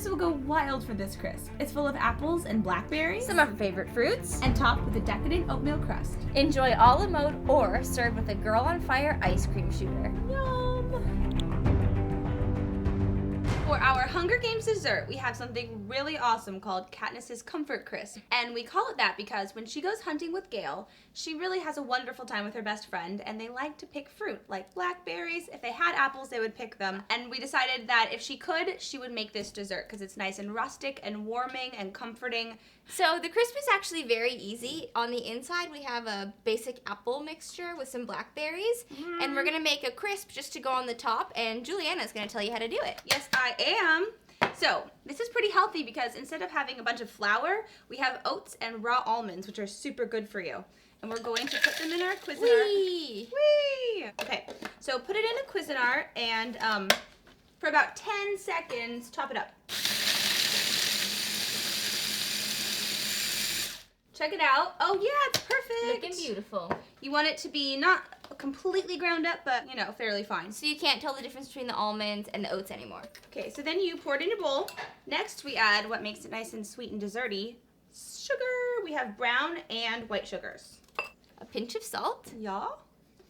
kids will go wild for this crisp. It's full of apples and blackberries. Some of our favorite fruits. And topped with a decadent oatmeal crust. Enjoy a la mode or served with a girl on fire ice cream shooter. Yum! For our Hunger Games dessert, we have something really awesome called Katniss's Comfort Crisp. And we call it that because when she goes hunting with Gale, she really has a wonderful time with her best friend, and they like to pick fruit, like blackberries. If they had apples, they would pick them. And we decided that if she could, she would make this dessert because it's nice and rustic and warming and comforting. So the crisp is actually very easy. On the inside, we have a basic apple mixture with some blackberries, and we're gonna make a crisp just to go on the top, and Juliana's gonna tell you how to do it. Yes, I am. So this is pretty healthy because instead of having a bunch of flour, we have oats and raw almonds, which are super good for you. And we're going to put them in our Cuisinart. Whee! Whee! Okay, so put it in a Cuisinart and for about 10 seconds, top it up. Check it out. Oh yeah, it's perfect. Looking beautiful. You want it to be not completely ground up, but fairly fine. So you can't tell the difference between the almonds and the oats anymore. Okay, so then you pour it in a bowl. Next, we add what makes it nice and sweet and desserty. Sugar. We have brown and white sugars. A pinch of salt. Yeah.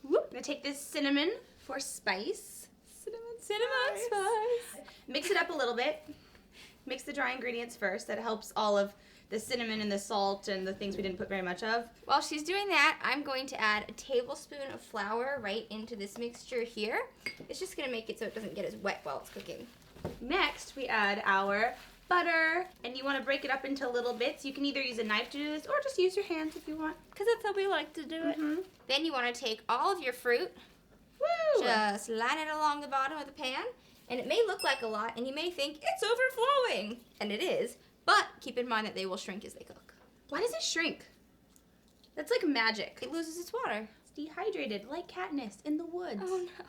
Whoop. I'm gonna take this cinnamon for spice. Cinnamon spice. Mix it up a little bit. Mix the dry ingredients first. That helps all of the cinnamon and the salt and the things we didn't put very much of. While she's doing that, I'm going to add a tablespoon of flour right into this mixture here. It's just gonna make it so it doesn't get as wet while it's cooking. Next, we add our butter, and you wanna break it up into little bits. You can either use a knife to do this, or just use your hands if you want. Because that's how we like to do it. Then you wanna take all of your fruit, Woo! just line it along the bottom of the pan, and it may look like a lot, and you may think it's overflowing, and it is. But keep in mind that they will shrink as they cook. Why does it shrink? That's like magic. It loses its water. It's dehydrated, like Katniss in the woods. Oh no.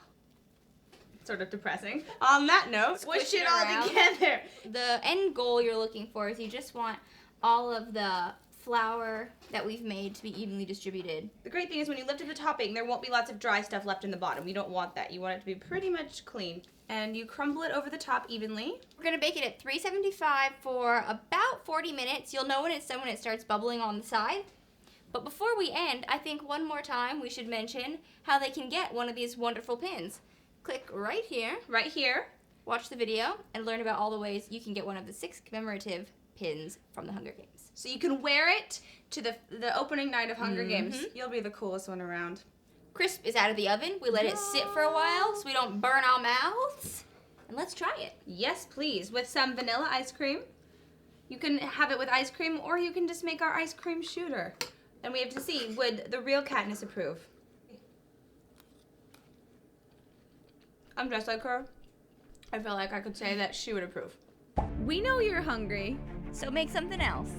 Sort of depressing. On that note, squish it all around. together. The end goal you're looking for is you just want all of the flour that we've made to be evenly distributed. The great thing is when you lift up the topping, there won't be lots of dry stuff left in the bottom. You don't want that. You want it to be pretty much clean. And you crumble it over the top evenly. We're gonna bake it at 375 for about 40 minutes. You'll know when it's done when it starts bubbling on the side. But before we end, I think one more time we should mention how they can get one of these wonderful pins. Click right here. Right here. Watch the video and learn about all the ways you can get one of the 6 commemorative pins from the Hunger Games. So you can wear it to the opening night of Hunger Games. You'll be the coolest one around. Crisp is out of the oven. We let it sit for a while so we don't burn our mouths. And let's try it. Yes, please. With some vanilla ice cream. You can have it with ice cream, or you can just make our ice cream shooter. And we have to see, would the real Katniss approve? I'm just like her. I feel like I could say that she would approve. We know you're hungry. So make something else.